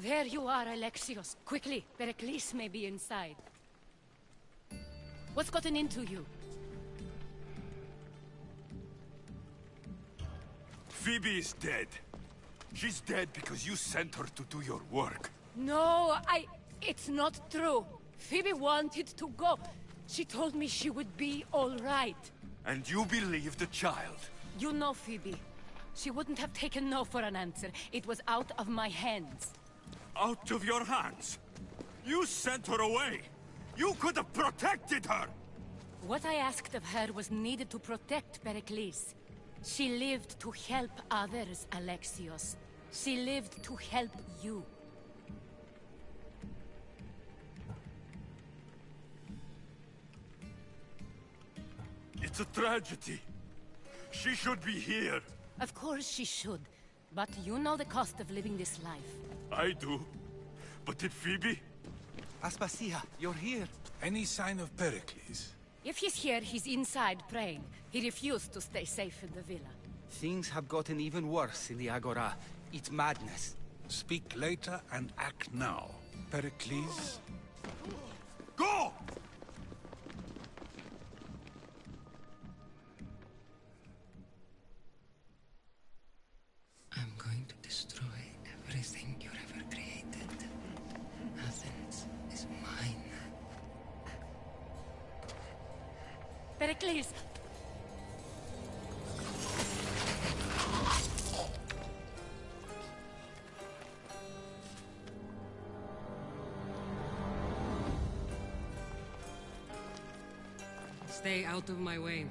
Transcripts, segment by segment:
There you are, Alexios. Quickly, Pericles may be inside. What's gotten into you? Phoebe is dead. She's dead because you sent her to do your work. No, it's not true. Phoebe wanted to go. She told me she would be all right. And you believe the child? You know Phoebe. She wouldn't have taken no for an answer. It was out of my hands. Out of your hands? You sent her away! You could have protected her! What I asked of her was needed to protect Pericles. She lived to help others, Alexios. She lived to help you. It's a tragedy. She should be here. Of course she should. But you know the cost of living this life. I do. But did Phoebe? Aspasia, you're here. Any sign of Pericles? If he's here, he's inside praying. He refused to stay safe in the villa. Things have gotten even worse in the Agora. It's madness. Speak later and act now. Pericles? Go! I'm going to destroy everything you've ever created. Athens is mine. Pericles! Stay out of my way.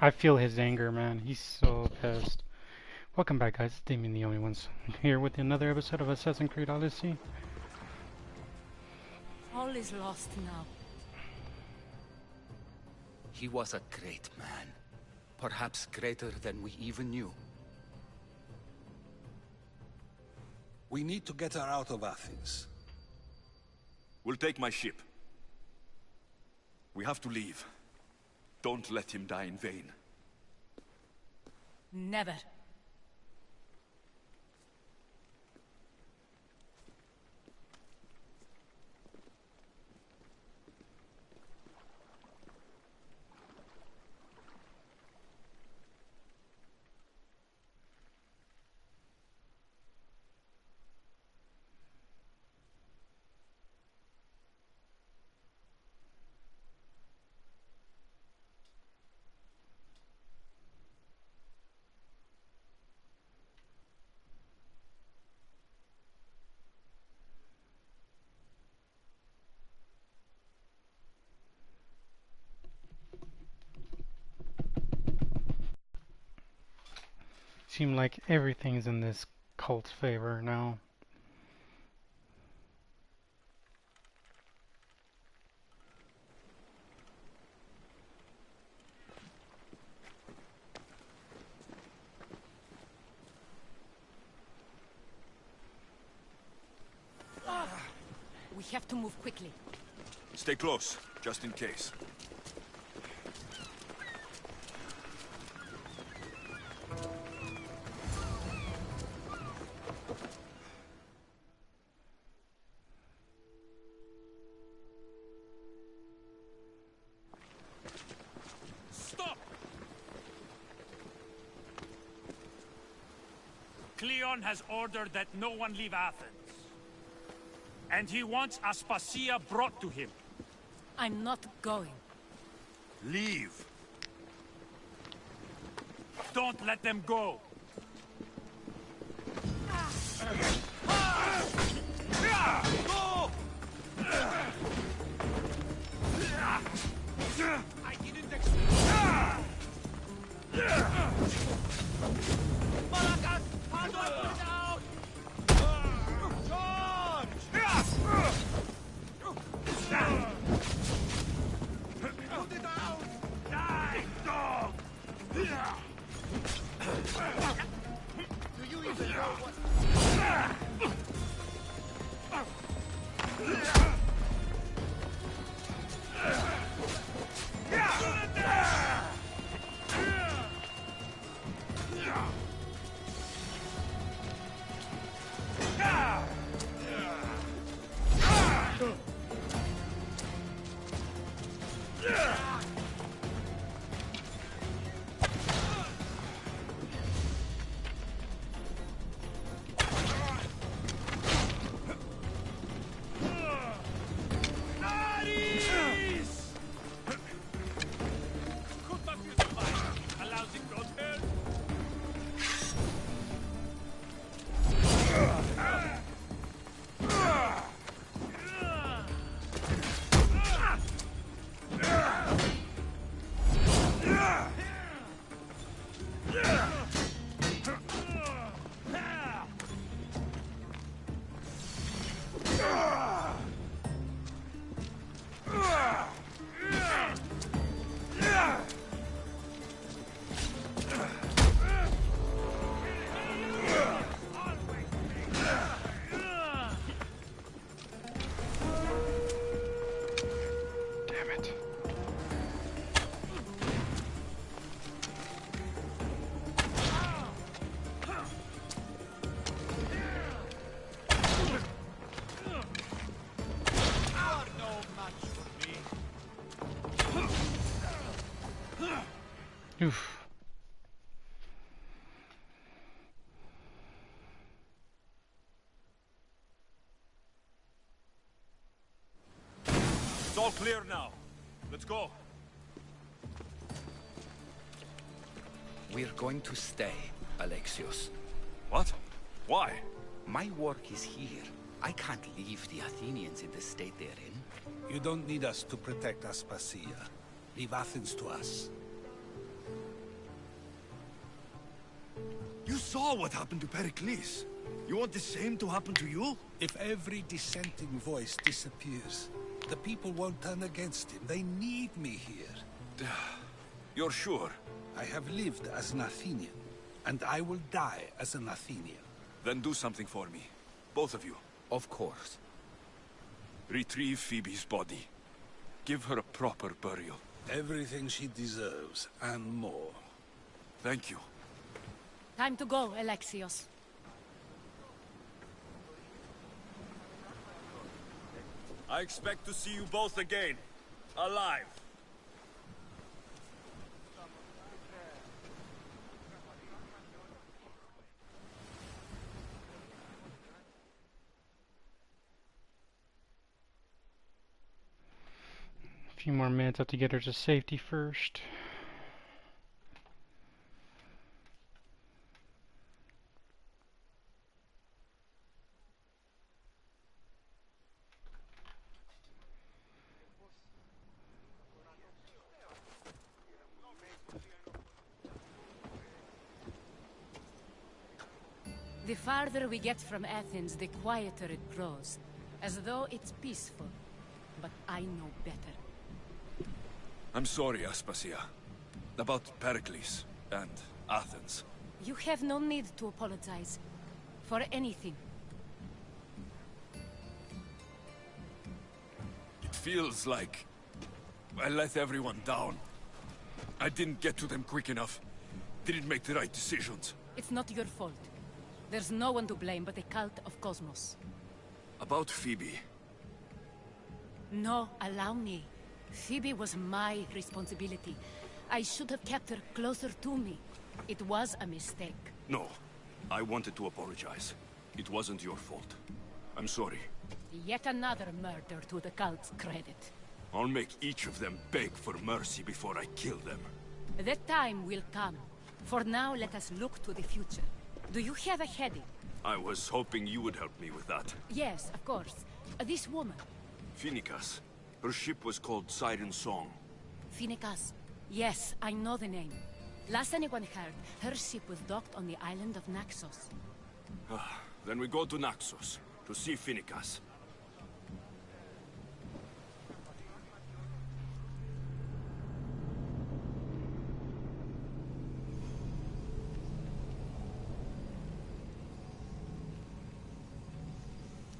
I feel his anger, man. He's so pissed. Welcome back, guys. It's Damien, the only ones here with another episode of Assassin's Creed Odyssey. All is lost now. He was a great man. Perhaps greater than we even knew. We need to get her out of Athens. We'll take my ship. We have to leave. Don't let him die in vain. Never. Seem like everything's in this cult's favor now. We have to move quickly. Stay close, just in case. Cleon has ordered that no one leave Athens. And he wants Aspasia brought to him. I'm not going. Leave. Don't let them go! Go! I didn't expect... Malakas! How do I put it out? Put it out! Die, dog! Do you even know what... Oof. It's all clear now. Let's go. We're going to stay, Alexios. What? Why? My work is here. I can't leave the Athenians in the state they're in. You don't need us to protect Aspasia. Leave Athens to us. You saw what happened to Pericles. You want the same to happen to you? If every dissenting voice disappears, the people won't turn against him. They need me here. You're sure? I have lived as an Athenian, and I will die as an Athenian. Then do something for me. Both of you. Of course. Retrieve Phoebe's body. Give her a proper burial. Everything she deserves, and more. Thank you. Time to go, Alexios. I expect to see you both again. Alive. A few more minutes. I have to get her to safety first. The farther we get from Athens, the quieter it grows. As though it's peaceful. But I know better. I'm sorry, Aspasia. About Pericles and Athens. You have no need to apologize. For anything. It feels like I let everyone down. I didn't get to them quick enough. Didn't make the right decisions. It's not your fault. There's no one to blame but the cult of Cosmos. About Phoebe. No, allow me. Phoebe was my responsibility. I should have kept her closer to me. It was a mistake. No. I wanted to apologize. It wasn't your fault. I'm sorry. Yet another murder to the cult's credit. I'll make each of them beg for mercy before I kill them. That time will come. For now, let us look to the future. Do you have a heading? I was hoping you would help me with that. Yes, of course. This woman. Finicas. Her ship was called Siren Song. Finicas. Yes, I know the name. Last anyone heard, her ship was docked on the island of Naxos. Then we go to Naxos, to see Finicas.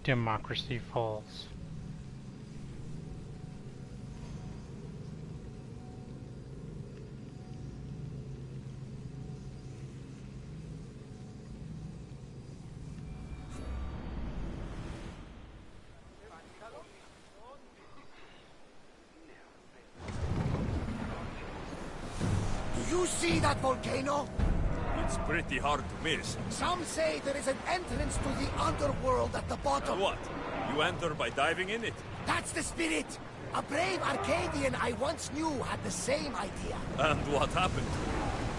Democracy falls. Do you see that volcano? It's pretty hard to miss. Some say there is an entrance to the underworld at the bottom. What? You enter by diving in it? That's the spirit! A brave Arcadian I once knew had the same idea. And what happened?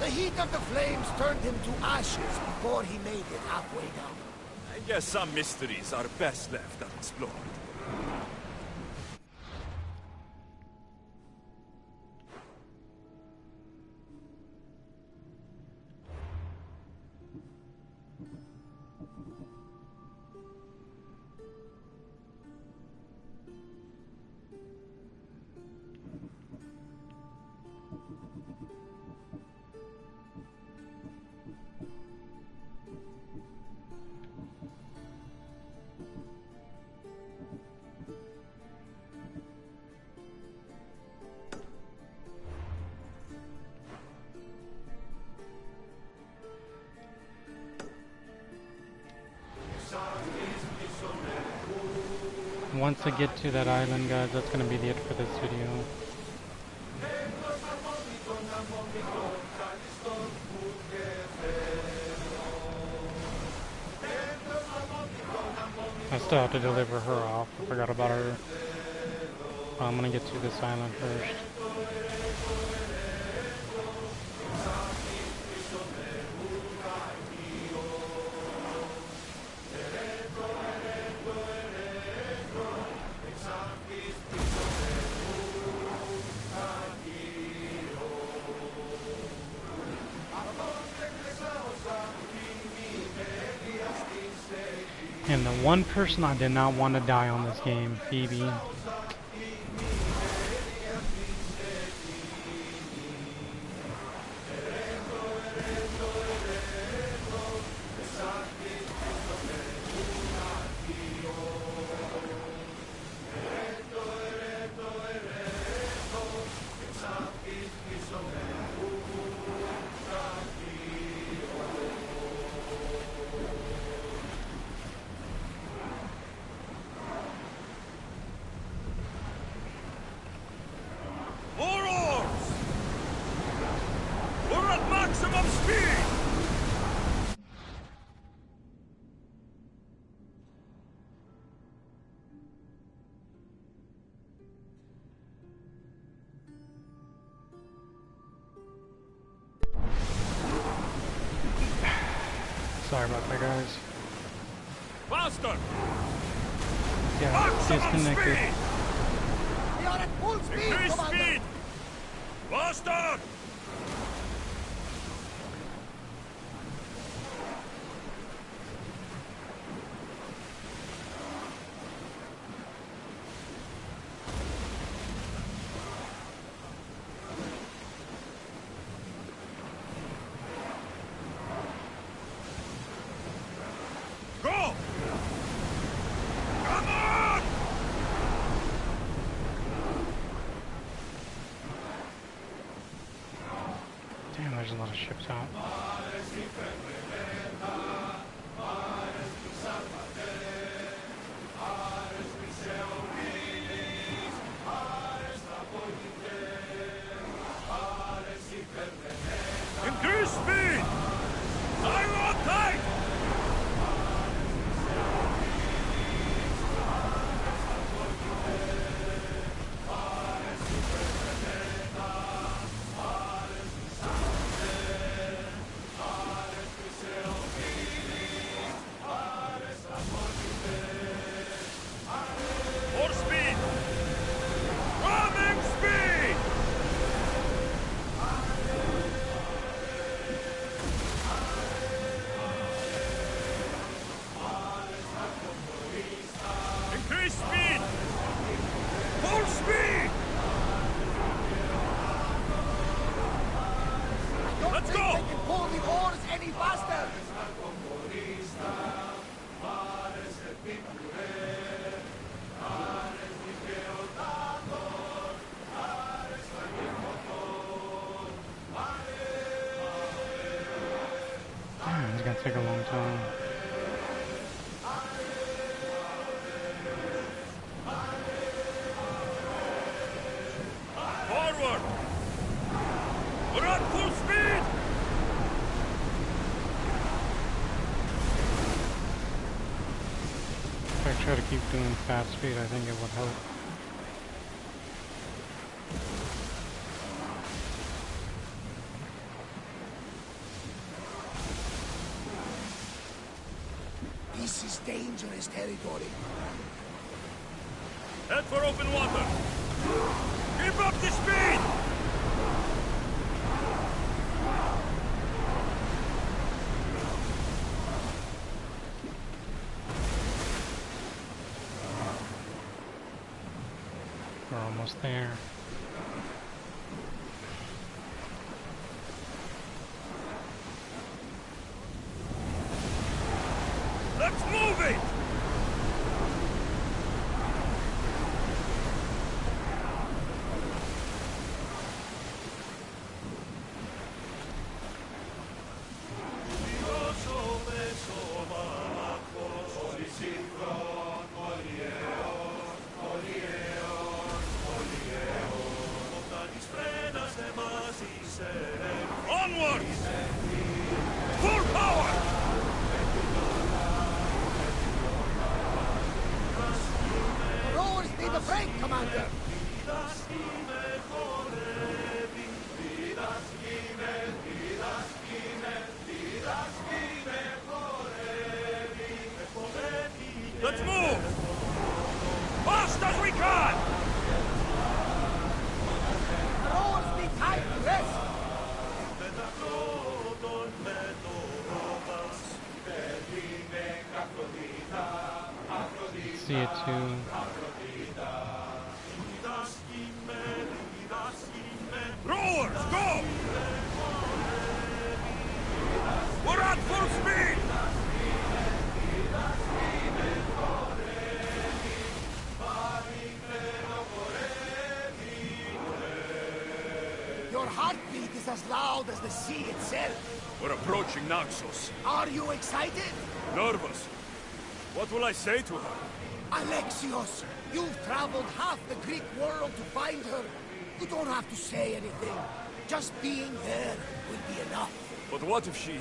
The heat of the flames turned him to ashes before he made it halfway down. I guess some mysteries are best left unexplored. Once I get to that island, guys, that's gonna be it for this video. I still have to deliver her off. I forgot about her. I'm gonna get to this island first. And the one person I did not want to die on this game, Phoebe. Maximum speed! Sorry about that, guys. Faster! Yeah, Maximum disconnected. speed! We are at full speed, Increase Commander! speed! Faster! Go! Come on! Damn, there's a lot of ships out. Increase speed! Iron tank! We're at full speed! If I try to keep doing fast speed, I think it would help. This is dangerous territory. Head for open water! Keep up the speed! We're almost there. Let's move it! Onward! Full power! Rowers need a break, Commander! Let's move! Fast as we can! Rowers need time to rest! See it too. Rowers, go! We're at full speed! Your heartbeat is as loud as the sea itself. We're approaching Naxos. Are you excited? Nervous. What will I say to her? Alexios, you've traveled half the Greek world to find her. You don't have to say anything. Just being there will be enough. But what if she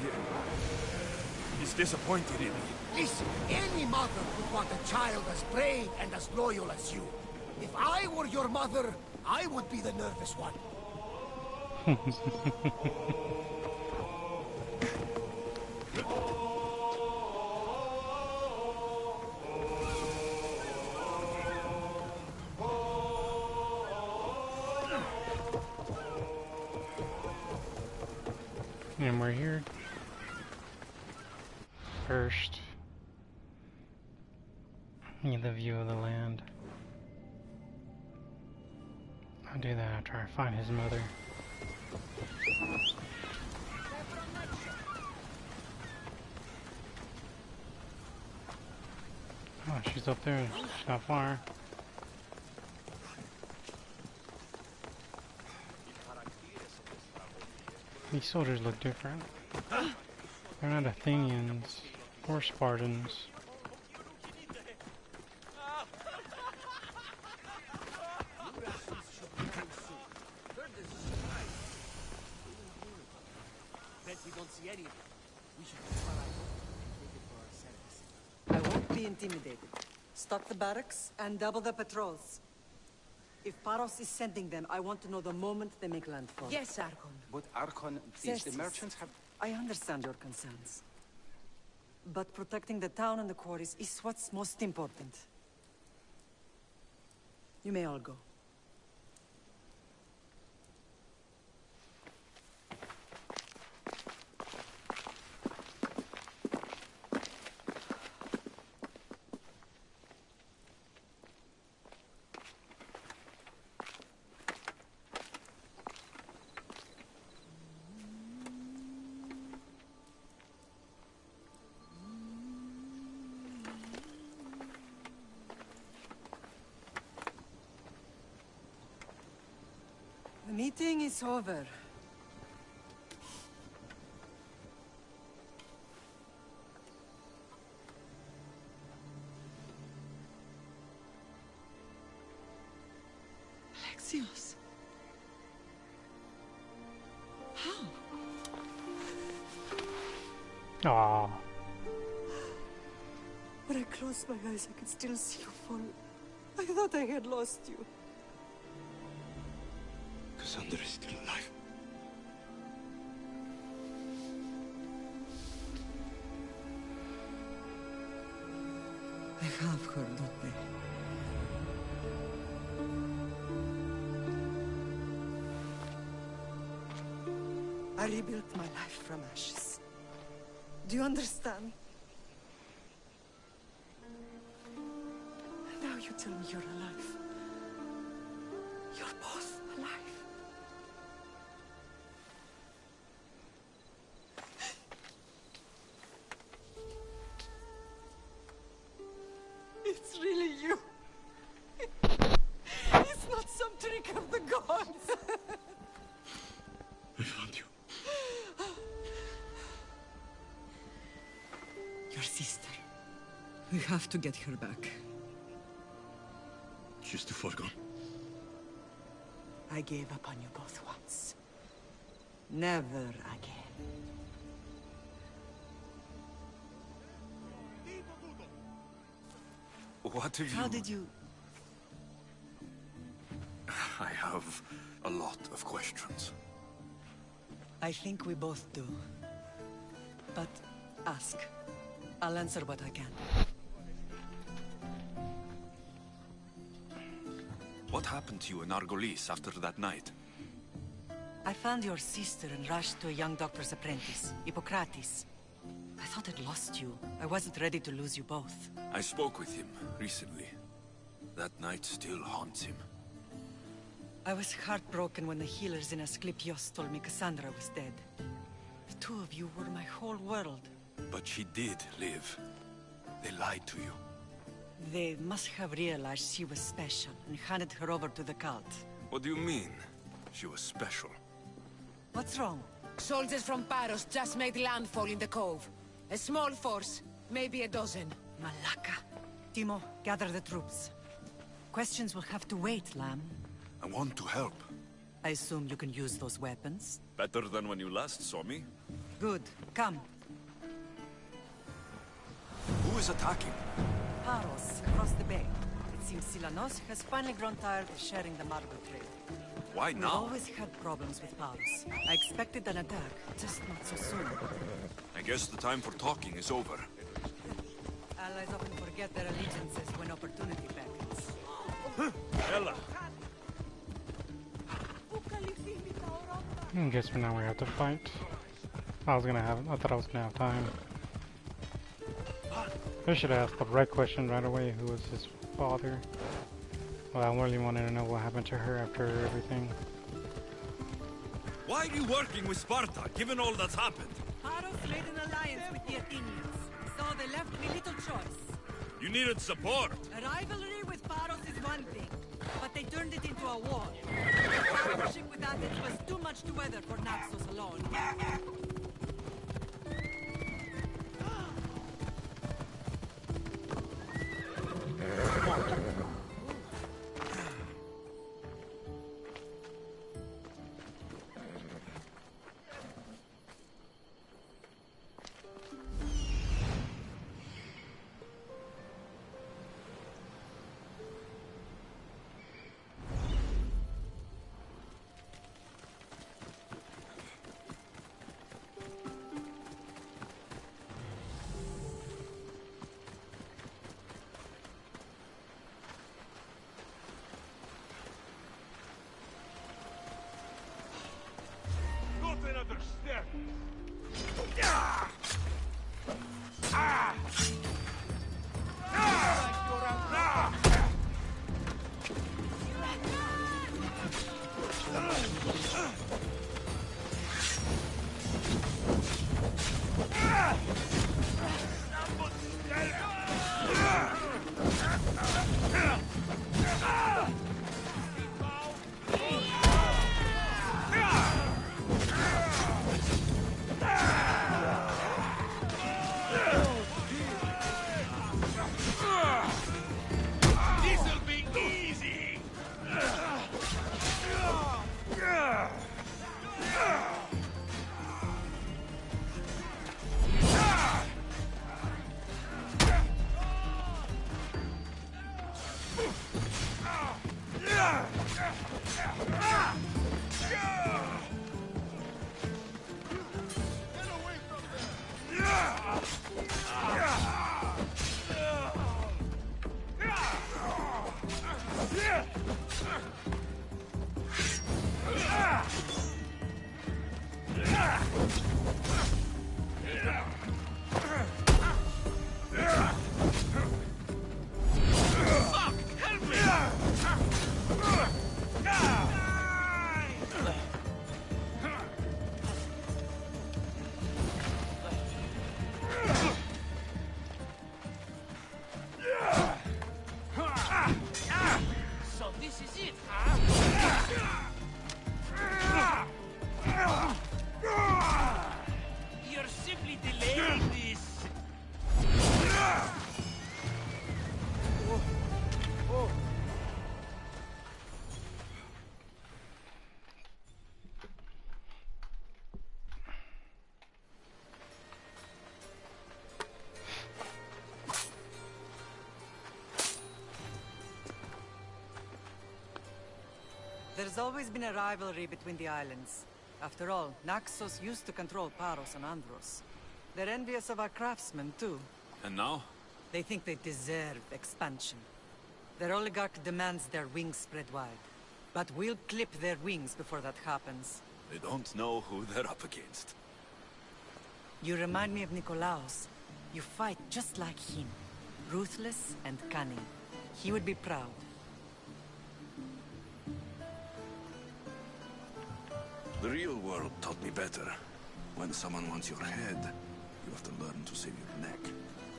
is disappointed in me? Listen, any mother would want a child as brave and as loyal as you. If I were your mother, I would be the nervous one. And we're here. First, need the view of the land. I'll do that after I find his mother. Oh, she's up there. She's not far. These soldiers look different. They're not Athenians or Spartans. I won't be intimidated. Stock the barracks and double the patrols. If Paros is sending them, I want to know the moment they make landfall. Yes, Archon. But Archon, the merchants have... I understand your concerns. But protecting the town and the quarries is what's most important. You may all go. The meeting is over. Alexios. Aww. When I closed my eyes, I could still see you fall. I thought I had lost you. Cassandra is still alive. I have her, don't they? I rebuilt my life from ashes. Do you understand? Now you tell me you're alive. You're both alive. It's really you. It's not some trick of the gods. I found you. Your sister. We have to get her back. She's too far gone. I gave up on you both once. Never again. What have you... How did you... I have a lot of questions. I think we both do. But ask. I'll answer what I can. What happened to you in Argolis after that night? I found your sister and rushed to a young doctor's apprentice, Hippocrates. I thought I'd lost you. I wasn't ready to lose you both. I spoke with him recently. That night still haunts him. I was heartbroken when the healers in Asclepios told me Cassandra was dead. The two of you were my whole world. But she did live. They lied to you. They must have realized she was special and handed her over to the cult. What do you mean? She was special. What's wrong? Soldiers from Paros just made landfall in the cove. A small force, maybe a dozen. Malaka. Timo, gather the troops. Questions will have to wait, Lamb. I want to help. I assume you can use those weapons? Better than when you last saw me. Good. Come. Who is attacking? Paros, across the bay. It seems Silanos has finally grown tired of sharing the Margo trade. Why We've now? always had problems with Paros. I expected an attack, just not so soon. I guess the time for talking is over. Allies often forget their allegiances when opportunity beckons. Ella! I guess for now we have to fight. I thought I was gonna have time. I should ask the right question right away. Who was his father? Well, I really wanted to know what happened to her after everything. Why are you working with Sparta, given all that's happened? Paros made an alliance with the Athenians, so they left me little choice. You needed support. A rivalry with Paros is one thing, but they turned it into a war. The partnership with Athens was too much to weather for Naxos alone. There's always been a rivalry between the islands. After all, Naxos used to control Paros and Andros. They're envious of our craftsmen, too. And now? They think they deserve expansion. Their oligarch demands their wings spread wide. But we'll clip their wings before that happens. They don't know who they're up against. You remind me of Nikolaos. You fight just like him. Ruthless and cunning. He would be proud. The real world taught me better. When someone wants your head, you have to learn to save your neck.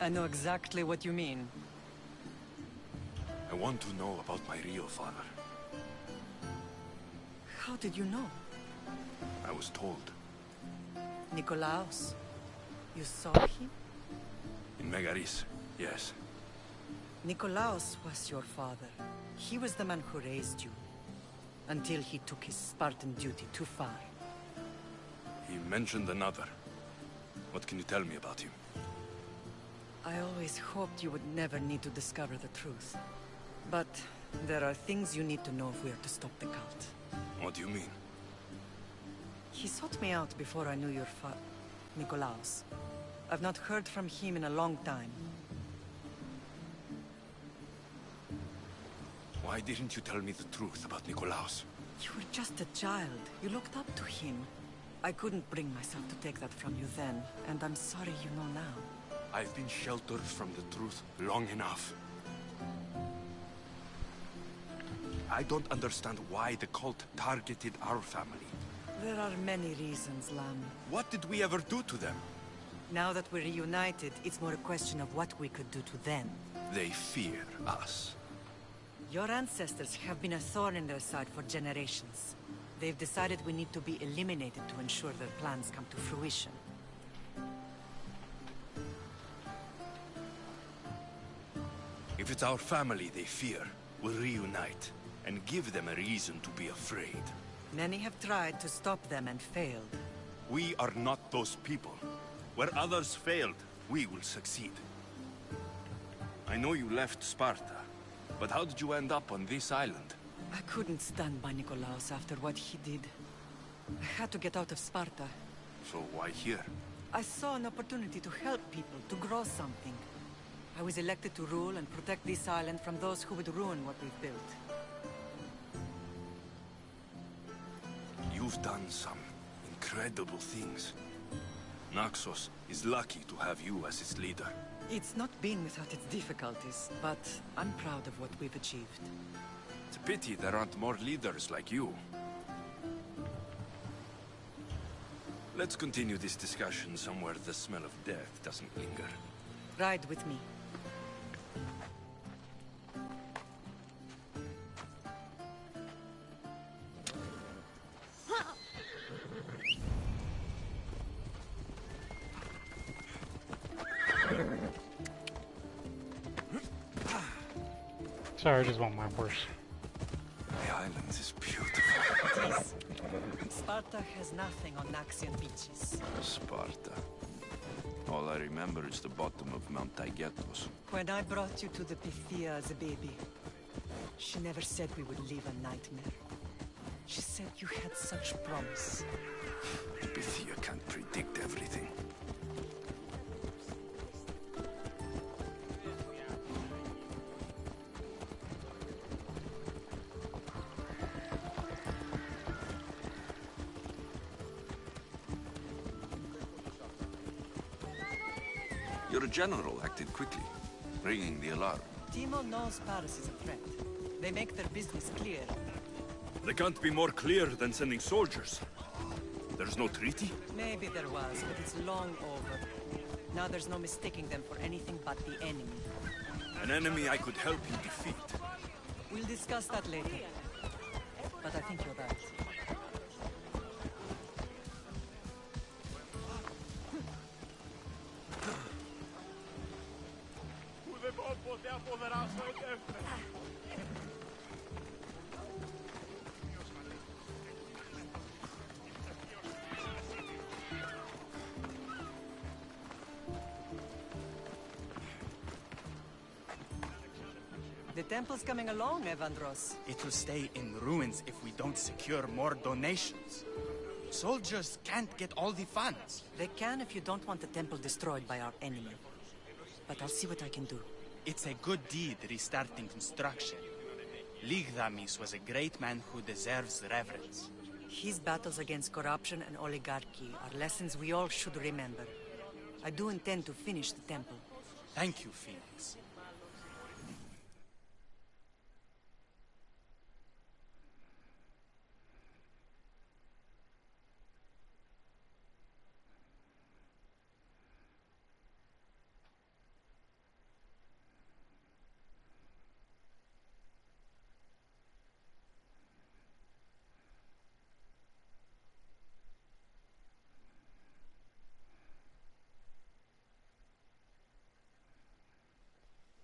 I know exactly what you mean. I want to know about my real father. How did you know? I was told. Nikolaos. You saw him? In Megaris, yes. Nikolaos was your father. He was the man who raised you. Until he took his Spartan duty too far. He mentioned another. What can you tell me about him? I always hoped you would never need to discover the truth. But there are things you need to know if we are to stop the cult. What do you mean? He sought me out before I knew your Nikolaos. I've not heard from him in a long time. Why didn't you tell me the truth about Nikolaos? You were just a child. You looked up to him. I couldn't bring myself to take that from you then, and I'm sorry you know now. I've been sheltered from the truth long enough. I don't understand why the cult targeted our family. There are many reasons, Lam. What did we ever do to them? Now that we're reunited, it's more a question of what we could do to them. They fear us. Your ancestors have been a thorn in their side for generations. They've decided we need to be eliminated to ensure their plans come to fruition. If it's our family they fear, we'll reunite and give them a reason to be afraid. Many have tried to stop them and failed. We are not those people. Where others failed, we will succeed. I know you left Sparta. But how did you end up on this island? I couldn't stand by Nikolaos after what he did. I had to get out of Sparta. So why here? I saw an opportunity to help people, to grow something. I was elected to rule and protect this island from those who would ruin what we've built. You've done some incredible things. Naxos is lucky to have you as its leader. It's not been without its difficulties, but I'm proud of what we've achieved. It's a pity there aren't more leaders like you. Let's continue this discussion somewhere the smell of death doesn't linger. Ride with me. Sorry, I just want my horse. The island is beautiful. It is. Sparta has nothing on Naxian beaches. Sparta. All I remember is the bottom of Mount Taygetos. When I brought you to the Pythia as a baby, She never said we would live a nightmare. She said you had such promise. Bithia can't predict everything. Your general acted quickly, ringing the alarm. Timo knows Paris is a threat. They make their business clear. They can't be more clear than sending soldiers. There's no treaty? Maybe there was, but it's long over. Now there's no mistaking them for anything but the enemy. An enemy I could help you defeat. We'll discuss that later. But I think you're right. The temple's coming along, Evandros. It will stay in ruins if we don't secure more donations. Soldiers can't get all the funds. They can if you don't want the temple destroyed by our enemy. But I'll see what I can do. It's a good deed restarting construction. Ligdamis was a great man who deserves reverence. His battles against corruption and oligarchy are lessons we all should remember. I do intend to finish the temple. Thank you, Phoenix.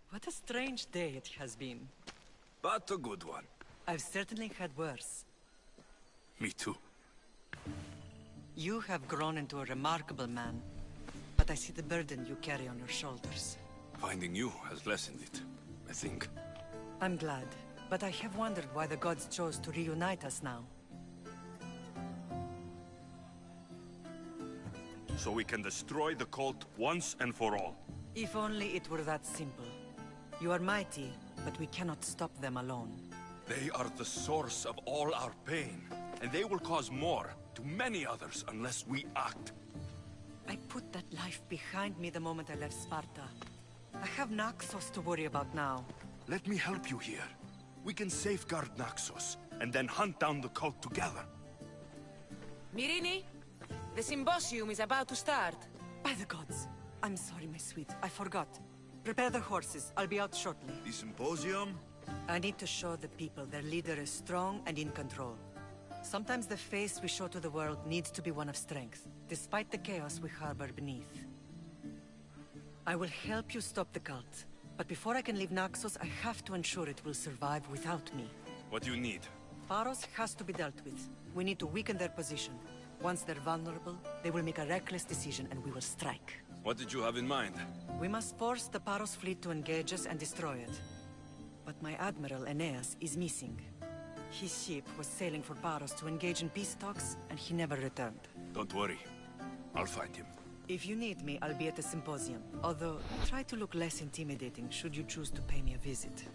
What a strange day it has been. But a good one. I've certainly had worse. Me too. You have grown into a remarkable man, but I see the burden you carry on your shoulders. Finding you has lessened it, I think. I'm glad, but I have wondered why the gods chose to reunite us now. So we can destroy the cult once and for all. If only it were that simple. You are mighty, but we cannot stop them alone. They are the source of all our pain, and they will cause more to many others unless we act. I put that life behind me the moment I left Sparta. I have Naxos to worry about now. Let me help you here. We can safeguard Naxos, and then hunt down the cult together. Myrrine, the symposium is about to start. By the gods. I'm sorry, my sweet. I forgot. Prepare the horses. I'll be out shortly. The symposium? I need to show the people their leader is strong and in control. Sometimes the face we show to the world needs to be one of strength, despite the chaos we harbor beneath. I will help you stop the cult, but before I can leave Naxos, I have to ensure it will survive without me. What do you need? Paros has to be dealt with. We need to weaken their position. Once they're vulnerable, they will make a reckless decision and we will strike. What did you have in mind? We must force the Paros fleet to engage us and destroy it. But my admiral, Aeneas, is missing. His ship was sailing for Paros to engage in peace talks, and he never returned. Don't worry. I'll find him. If you need me, I'll be at the symposium. Although, try to look less intimidating should you choose to pay me a visit.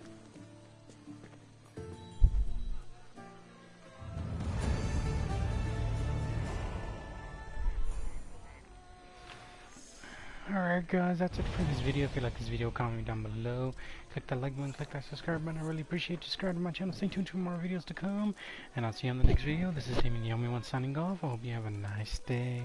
Alright guys, that's it for this video. If you like this video, comment down below. Click that like button, click that subscribe button. I really appreciate you subscribing to my channel. Stay tuned for more videos to come. And I'll see you on the next video. This is Damien, the only one signing off. I hope you have a nice day.